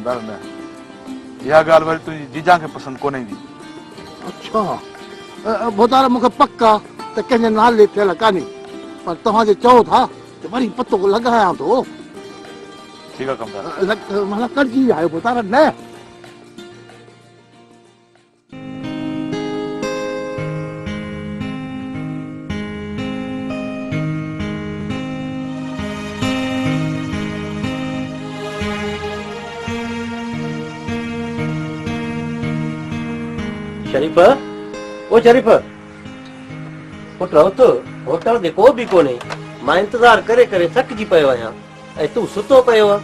कमदार न यह गाल वरी तुझी जीजा के पसंद कोने जी। अच्छा बोतार मुखे पक्का त कंहिंजे नाले थियल कान्हे पर तव्हां जे चओ था त वरी पतो लॻायां थो। ठीक है कमदार माना कटजी आयो बोतार न। शरीफ ओ शरीफ पुट तो होटल में को भी कोने मां इंतजार करे करे थकजी पयो आहियां ऐं तू सुतो पयो आ।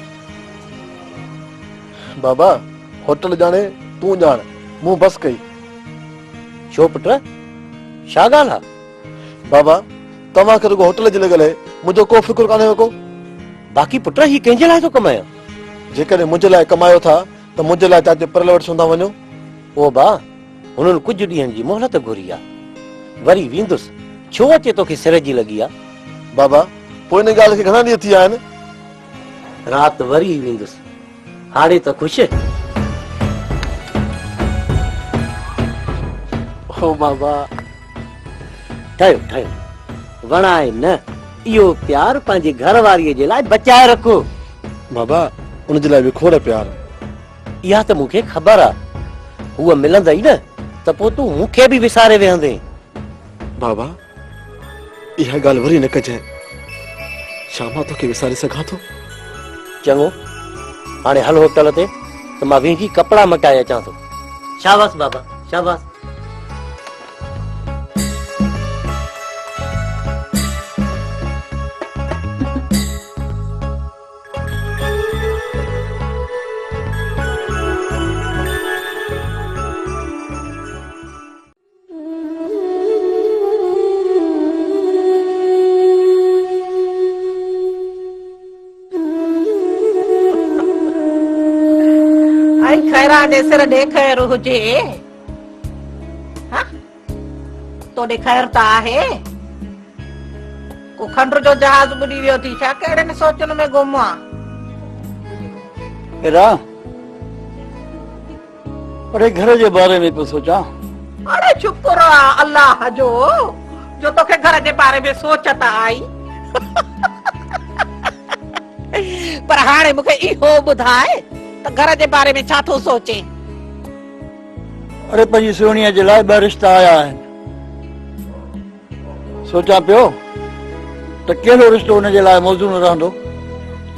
बाबा होटल जाने तू जान मूं बस कई। छो पुट छा ॻाल्हि आहे? बाबा तव्हां खे रुगो होटल जे लॻल आहे मुंहिंजो को फिक्र कान्हे को। बाक़ी पुट ही कंहिंजे लाइ थो कमाया? जेकॾहिं मुंहिंजे लाइ कमायो था त मुंहिंजे लाइ तव्हां परल वटि सुंधा वञो। ओ बा हुननि कुझु ॾींहंनि जी मोहलत घुरी आहे वरी वेंदुसि। छो अचे तोखे सिर जी लॻी आहे? बाबा पोइ इन ॻाल्हि खे घणा ॾींहं थी विया आहिनि। राति वरी वेंदुसि हाणे त ख़ुशि। ओ बाबा ठहियो ठहियो वणाए न इहो प्यार पंहिंजे घर वारीअ जे लाइ बचाए रखो। बाबा उनजे लाइ बि खोड़ प्यार। इहा त मूंखे ख़बर आहे हूअ मिलंदई न त पोइ तूं मूंखे बि विसारे वेहंदे। बाबा इहा ॻाल्हि वरी न कजांइ। छा मां तोखे विसारे सघां थो? चङो हाणे हल होटल ते त मां वेझी कपिड़ा मटाए अचां थो। शाबाश बाबा शाबाश। खैरा सिर ॾे खैर हुजे तोॾे खैर त आहे। को खंड जो जहाज ॿुॾी वियो थी छा? कहिड़े न सोचनि में गुम आहे? अरे घर जे बारे में पियो सोचां। अरे शुक्र आहे अल्लाह जो तोखे घर जे बारे में सोच त आई। पर हाणे मूंखे इहो ॿुधाए त घर जे बारे में छा थो सोचे? अरे पंहिंजी सोणीअ जे लाइ ॿ रिश्ता आया आहिनि। सोचां पियो त कहिड़ो रिश्तो हुनजे लाइ मौजूद रहंदो।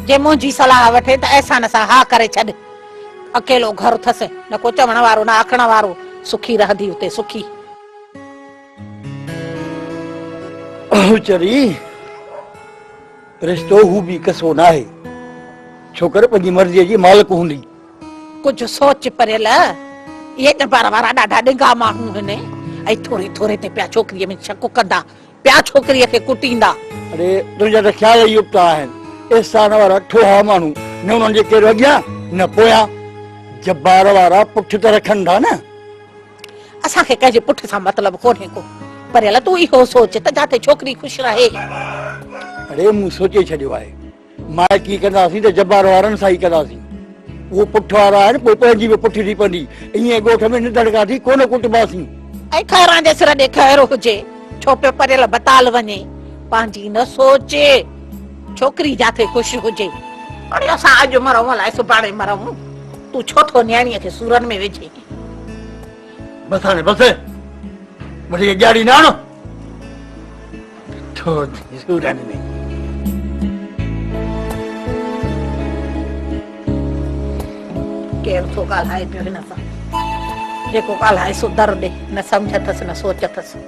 जे मुंहिंजी सलाह वठे त अहसान सां हा करे छॾ। अकेलो घर अथसि न को चवण वारो न आखण वारो। सुखी रहंदी उते सुखी। चरी रिश्तो हू बि कसो न आहे। छोकर पंहिंजी मर्ज़ीअ जी मालिक हूंदी। कुझु सोच परियल इहे ॾबार वारा ॾाढा ॾिंगा माण्हू आहिनि ऐं थोरे थोरे ते पिया छोकिरीअ में शक कंदा पिया छोकिरीअ खे कुटींदा। अरे तुंहिंजा त ख़्याल ई उपता आहिनि। एहसान वारा ठोहा माण्हू न उन्हनि जे केरु अॻियां न पोयां। जब्बार वारा पुठ त रखनि था न। असांखे कंहिंजे पुठ सां मतिलबु कोन्हे को। परियल तूं इहो सोच त जाते छोकिरी ख़ुशि रहे। अरे मूं सोचे छॾियो आहे माइकी कंदासीं त जब्बार वारनि सां ई कंदासीं। उहो पुठ वारा आहिनि पोइ पंहिंजी बि पुठ थी पवंदी। ईअं ॻोठ में निधड़का थी कोन कुटबासीं। ऐं खैरां जे सिर ॾे खैर हुजे छो पियो परियल बताल वञे। पंहिंजी न सोचे छोकिरी जाते ख़ुशि हुजे। अरे असां अॼु मरूं अलाए सुभाणे मरूं। तूं छो थो न्याणीअ खे सूरनि में विझे? बस हाणे बस वरी ॼाड़ी न आणो थो सूरनि में। केरु थो ॻाल्हाए पियो हिन सां? जेको ॻाल्हाए सो दर ॾे न सम्झ अथसि न सोच अथसि।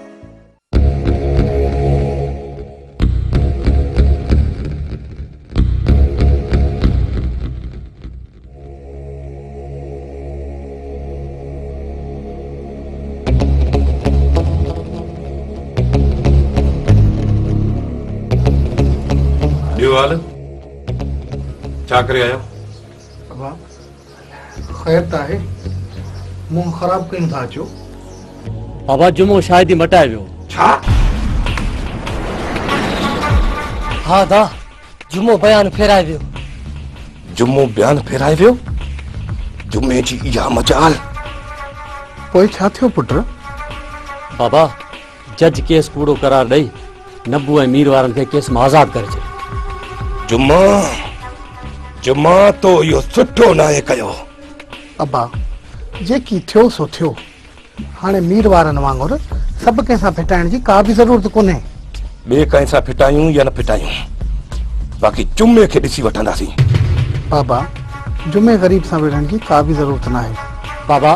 ॿियो हाल छा करे आयो? खैर त आहे। मुंहुं ख़राब कयूं था अचो। बाबा जुमो शायद ही मटाए वियो। छा? हाँ दा जुमो बयान फेराए वियो। जुमो बयान फेराए वियो? जुमे जी इहा मजाल। पोइ छा थियो पुट? बाबा जज केस कूड़ो करार ॾेई नब्बू ऐं मीर वारनि खे केस मां आज़ाद करे छॾियो। जुमा जुमा तो इहो सुठो नाहे कयो। अब्बा जेकी थियो सो थियो। हाणे मीर वारनि वांगुरु सभु कंहिंसां फिटाइण जी का बि ज़रूरत कोन्हे। ॿिए कंहिं सां फिटायूं या न फिटायूं, बाक़ी जुमे खे ॾिसी वठंदासीं। बाबा जुमे ग़रीब सां विढ़ण जी का बि ज़रूरत न आहे। बाबा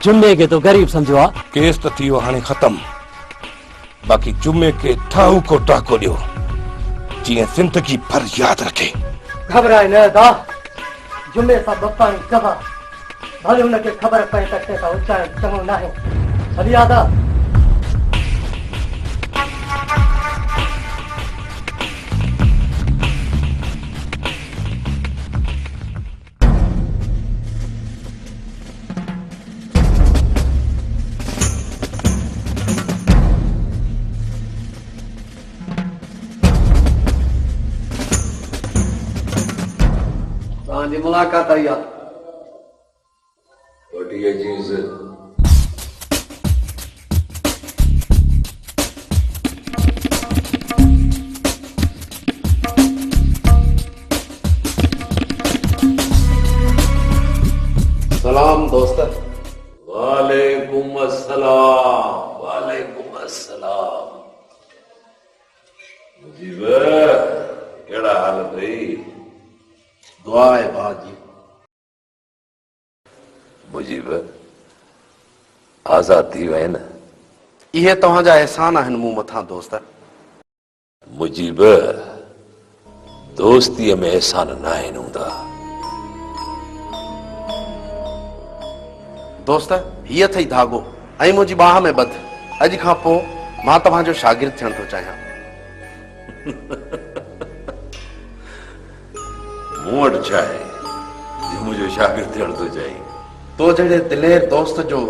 जुमे खे तो ग़रीब सम्झो आहे। केस त थी वियो हाणे ख़तम, बाक़ी जुमे खे ठाहु को टाको ॾियो जीअं ज़िंदगी भर यादि रखे। घबराए न दा, जुमे सां बप्पा गवा भले हुनखे ख़बर पए त कंहिंसां उचाइण चङो न आहे। हली आदा तव्हांजी मुलाक़ात आई आहे। वॾी चीज़ सलाम दोस्त। वालेकुम अस्सलाम, वालेकुम अस्सलाम। मुजीब केड़ा हाल भाई? दुआ है बाजी। मुजीब आज़ाद थी वए न? इहे तव्हांजा एहसान आहिनि मूं मथां दोस्त। मुजीब दोस्तीअ में एहसान न आहिनि हूंदा। दोस्त हीअ अथई धागो ऐं मुंहिंजी बाह में ॿध। अॼु खां पोइ मां तव्हांजो शागिर्द थियण थो चाहियां। मूं वटि छा आहे जो मुंहिंजो शागिर्द थियण थो चाही? तो जहिड़े दिलेर दोस्त जो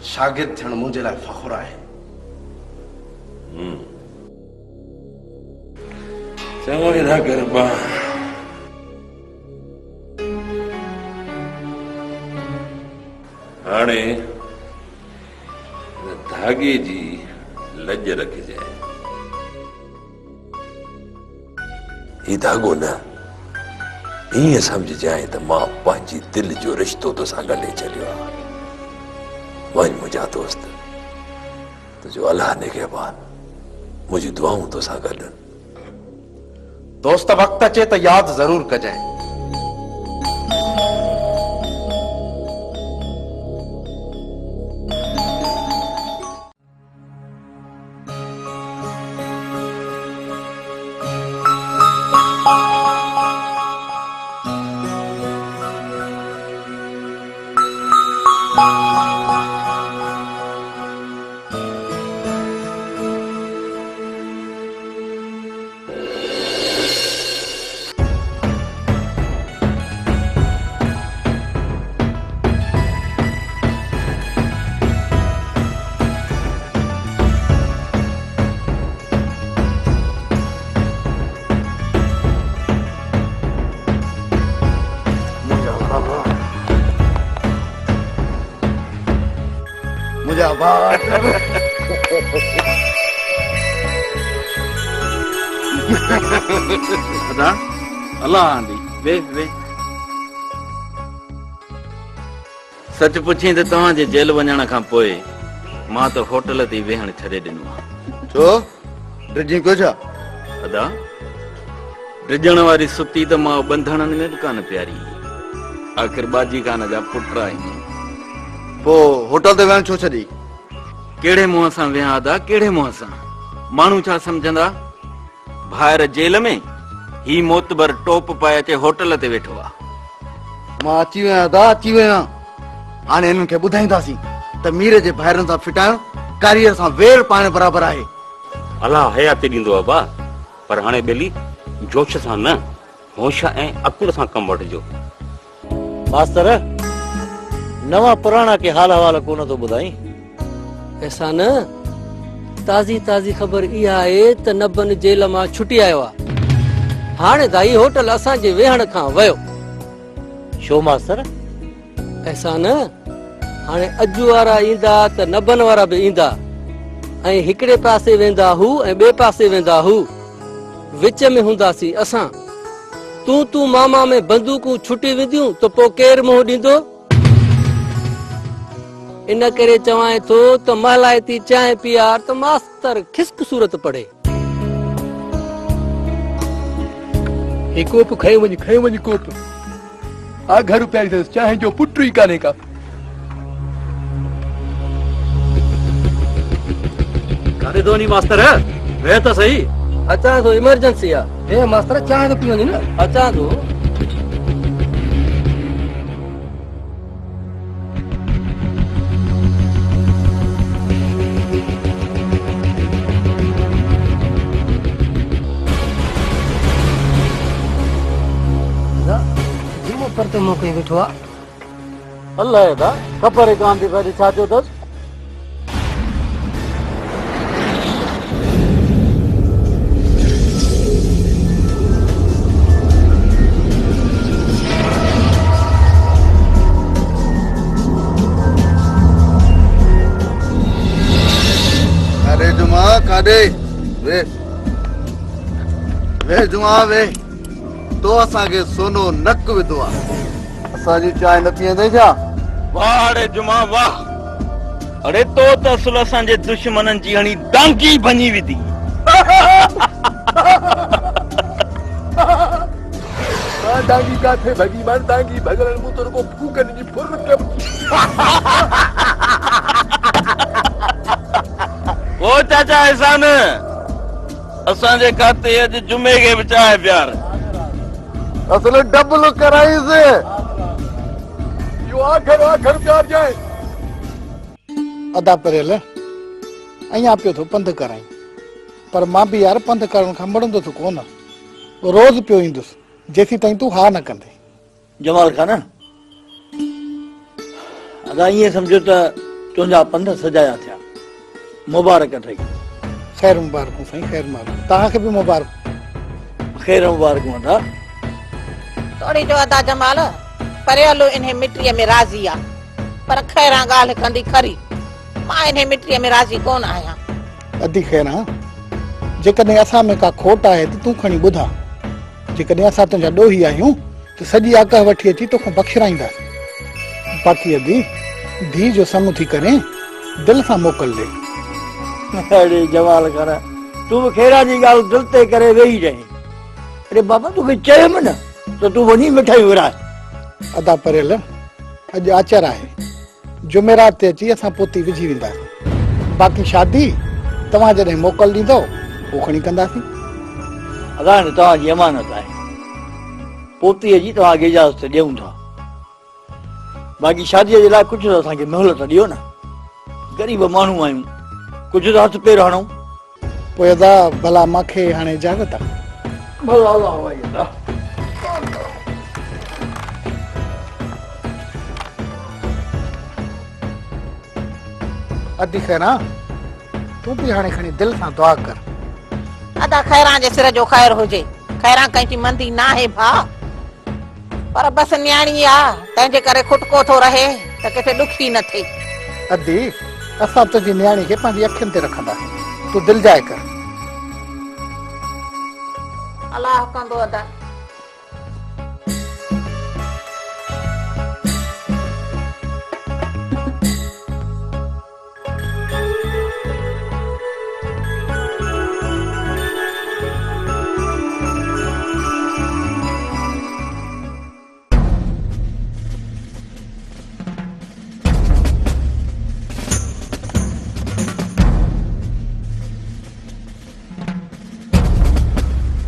शागिर्द थियण मुंहिंजे लाइ फ़खुरु आहे। चङो था कर हाणे धागे जी लज रखिजांइ। ही धागो न ईअं सम्झजांइ त मां पंहिंजी दिलि जो रिश्तो तोसां ॻंढे छॾियो आहे। वञ मुंहिंजा दोस्त, तुंहिंजो अलाह निगहबान, मुंहिंजी दुआऊं तोसां गॾु। दोस्त वक़्तु अचे त यादि ज़रूर कजांइ। मुझा बात अदा अल्लाह आंदी वे वे सच पुछी त तव्हांजे जेल वञण खां पोइ मां त होटल ते वेहण छॾे ॾिनो आहे। छो ड्रिजी को छा? अदा ड्रिजण वारी सुती त मां बंधणनि में बि कान प्यारी। आख़िर बाजी खान जा पुट आहिनि। पो होटल ते वञण छो छॾी? कहिड़े मुंहं सां विया अदा, कहिड़े मुंहं सां? माण्हू छा सम्झंदा ॿाहिरि जेल में ही मोतबर टोप पाए अचे होटल ते वेठो आहे। मां अची विया अदा, अची विया। हाणे हिननि खे ॿुधाईंदासीं त मीर जे ॿाहिरनि सां फिटाइण कारीअ सां वेर पाइण बराबरि आहे। अलाह हयाती ॾींदो आहे बा, पर हाणे ॿेली जोश सां न, होश ऐं अकुल सां कमु वठिजो। मास्तर नवा पुराणा के हाल हवाला कोन थो ॿुधाई। ऐसा न ताज़ी ताज़ी ख़बर इहा आहे त नबन जेल मां छुटी आयो आहे। हाणे त ही होटल असांजे वेहण खां वियो। छो मास्तर? ऐसा न हाणे अॼु वारा ईंदा त नबन वारा बि ईंदा ऐं हिकिड़े पासे वेंदा हू ऐं ॿिए पासे वेंदा हू विच में हूंदासीं असां तूं मामा में बंदूकूं छुटी वेंदियूं त पोइ केरु मुंहुं ॾींदो इन करे चवां थो त महलायती चांहि पीआर त मास्तर खिस्क सूरत पढ़े कोप खयो वञ कोप आ घर पे चाहे जो पुट ही काने का कारे दो नहीं मास्टर है वे तो सही अचां थो इमरजेंसी आ ए मास्टर चाहे तो पी न अचां थो पर तो मौके बैठो आ अल्लाह दा खबर है कान दी वरी छा जो दस अरे जुमा काडे वे जुमा वे तो असांखे सोनो नक विधो आहे असांजी चांहि न पीअंदे छा वाह अरे जुमा वाह अरे तो त असुल असांजे दुश्मननि जी हणी डांगी बनी विधी डांगी काथे भगी मार डांगी भगल मुतर को फूकन जी फुर के ओ चाचा एहसान असांजे खाते अॼु जुमे खे बचाए प्यार असल डबल कराई से यो आखिर प्यार जाए अदा परेल अञा पियो थो पंध कराई पर मां बि यार पंध करण खां मड़ंदो त कोन रोज़ पियो ईंदुसि जेसीं ताईं तूं हा न कंदे जमाल खान अदा ईअं सम्झो त तुंहिंजा पंध सजाया थिया मुबारक अथई ख़ैर मुबारक साईं ख़ैर मुबारक तव्हांखे बि मुबारक ख़ैर मुबारक अदा थोड़ी जो अदा जमाल परे हलो इन मिट्टीअ में राज़ी आ पर खैरा ॻाल्हि कंदी खरी मां इन मिट्टीअ में राज़ी कोन आहियां अदी ख़ैर हा जेकॾहिं असां में का खोट आहे त तूं खणी ॿुधा जेकॾहिं असां तुंहिंजा ॾोही आहियूं त सॼी आकाह वठी अची तोखां बख़्शिराईंदासीं बाक़ी अदी धी जो सम थी करे दिलि सां मोकल ॾे अरे जमाल खान तूं बि खैरा जी ॻाल्हि दिलि ते करे वेही रहीं अरे बाबा तोखे चयुमि न त तूं वञी मिठाई विराए अदा परेल अॼु आचर आहे जुमेरात ते अची असां पोती विझी वेंदासीं बाक़ी शादी तव्हां जॾहिं मोकल ॾींदव पोइ खणी कंदासीं अदा न तव्हांजी अमानत आहे पोतीअ जी तव्हांखे इजाज़त ॾियूं था बाक़ी शादीअ जे लाइ कुझु त असांखे मोहलत ॾियो न ग़रीब माण्हू आहियूं कुझु त हथ पेर हणूं पोइ अदा भला मूंखे हाणे इजाज़त आहे भला अलाह भाई अदा अदी ख़ैर हा तूं बि हाणे खणी दिलि सां दुआ कर अदा खैरा जे सिर जो ख़ैर हुजे खैरा कंहिंजी मंदी न आहे भाउ पर बसि न्याणी आ तंहिंजे करे खुटको थो रहे त किथे ॾुखी न थिए अदी असां तुंहिंजी न्याणी खे पंहिंजी अखियुनि ते रखंदासीं तूं दिलि जाए कर अलाह कंदो अदा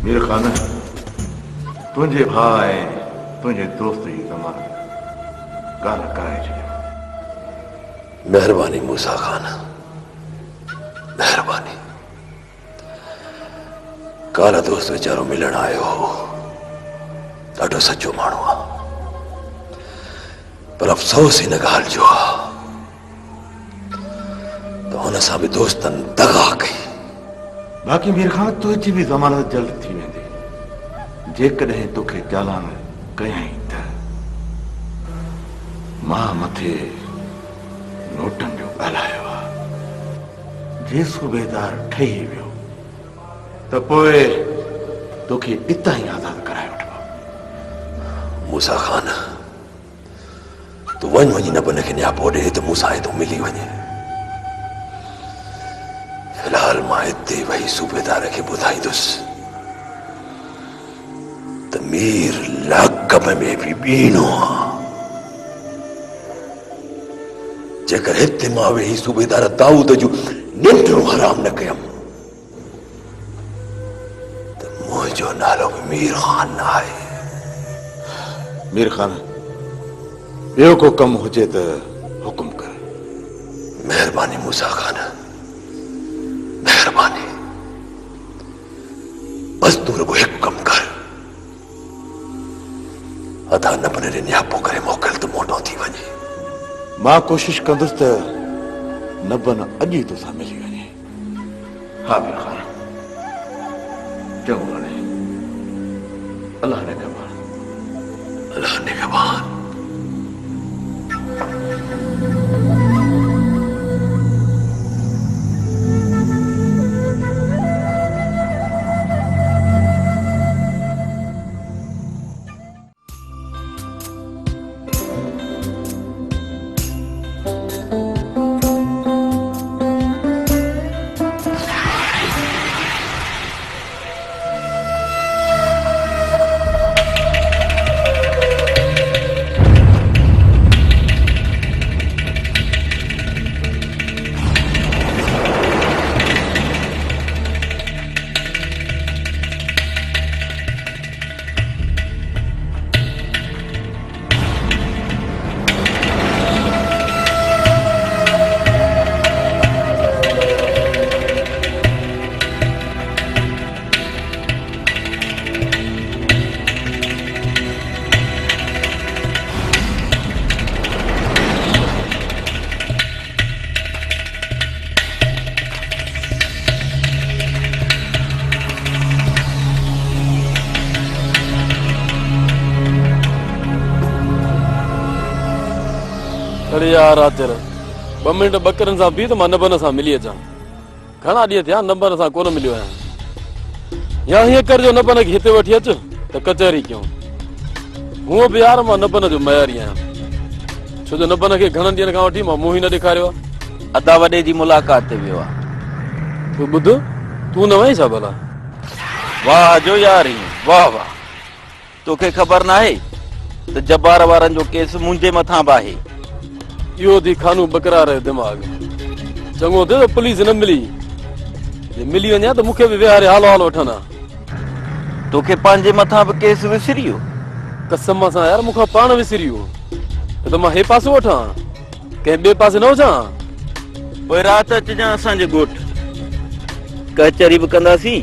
मीर खान तुझे भाई तुझे दोस्त ही तमाम गाल कराए छॾियो मेहरबानी मूसा खान मेहरबानी काला दोस्त वीचारो मिलण आयो हो ॾाढो सचो माण्हू आहे पर अफ़सोस हिन ॻाल्हि जो आहे त हुन सां बि दोस्तनि दगा कई बाक़ी मीर खान तुझी भी ज़मानत जल्द थी वेंदी जेकॾहिं तोखे चालान कयई त मां मथे नोटनि जो ॻाल्हायो आहे। जे सूबेदार ठही वियो त पोइ तोखे इतां ई आज़ादु कराए वठिबो। मूसा खान तू वञी न बन खे न्यापो ॾे त मूंसां हेॾो मिली वञे। फिलहाल मां हिते वही सूबेदार खे ॿुधाईंदुसि त मीर लाकब में बि ॿीणो आहे। जेकर हिते मां वेही सूबेदार दाऊद जूं निंडूं हराम न कयमि त मुंहिंजो नालो बि मीर खान न आहे। मीर खान ॿियो को कमु हुजे त हुकुम कर। महिरबानी मूसा खान, महिरबानी। बस तू रुगो हिकु कमु कर, अदा न बने न्यापो करे मोकिल त मोटो थी वञे। मां कोशिश कंदुसि त न बन अॼु ई तोसां मिली वञे। हा मीर खान, चङो हाणे अलाह निगहबान। अलाह निगहबान। अरे यार आचर 2 मिंट बकरनि सां बि त मां नबन सां मिली अचां। घणा ॾींहं थिया नबन सां कोन मिलियो आहियां। या हीअं करजो नबन खे हिते वठी अच त कचहरी कयूं। हूअं बि यार मां नबन जो मयारी आहियां, छो जो नबन खे घणनि ॾींहंनि खां वठी मां मुंहुं ई न ॾेखारियो आहे। अदा वॾे जी मुलाक़ात ते वियो आहे। तूं ॿुध, तूं न वहीं छा भला? वाह जो यारी, वाह वाह। तोखे ख़बर न आहे त जबार वारनि जो केस मुंहिंजे मथां बि आहे। इहो थी खानू बकरार जो दिमाग़। चङो थियो त पुलिस न मिली, जे मिली वञा त मूंखे बि विहारे हालो हालो वठंदा। तोखे पंहिंजे मथां बि केस विसरी वियो? कसम सां यार मूंखां पाण विसरी वियो त मां हे पासो वठां, कंहिं ॿिए पासे न हुजां। पोइ राति अचिजांइ असांजे ॻोठ, कचहरी बि कंदासीं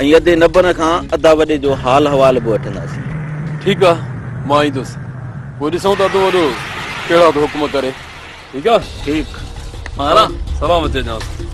ऐं अधे नबन खां अदा वॾे जो हाल हवाल बि वठंदासीं। ठीकु आहे, मां ईंदुसि, पोइ ॾिसूं था तो वॾो कहिड़ा हुकुम करे। ठीकु आहे? ठीकु। मां हलां, सलाम अचे जांसि।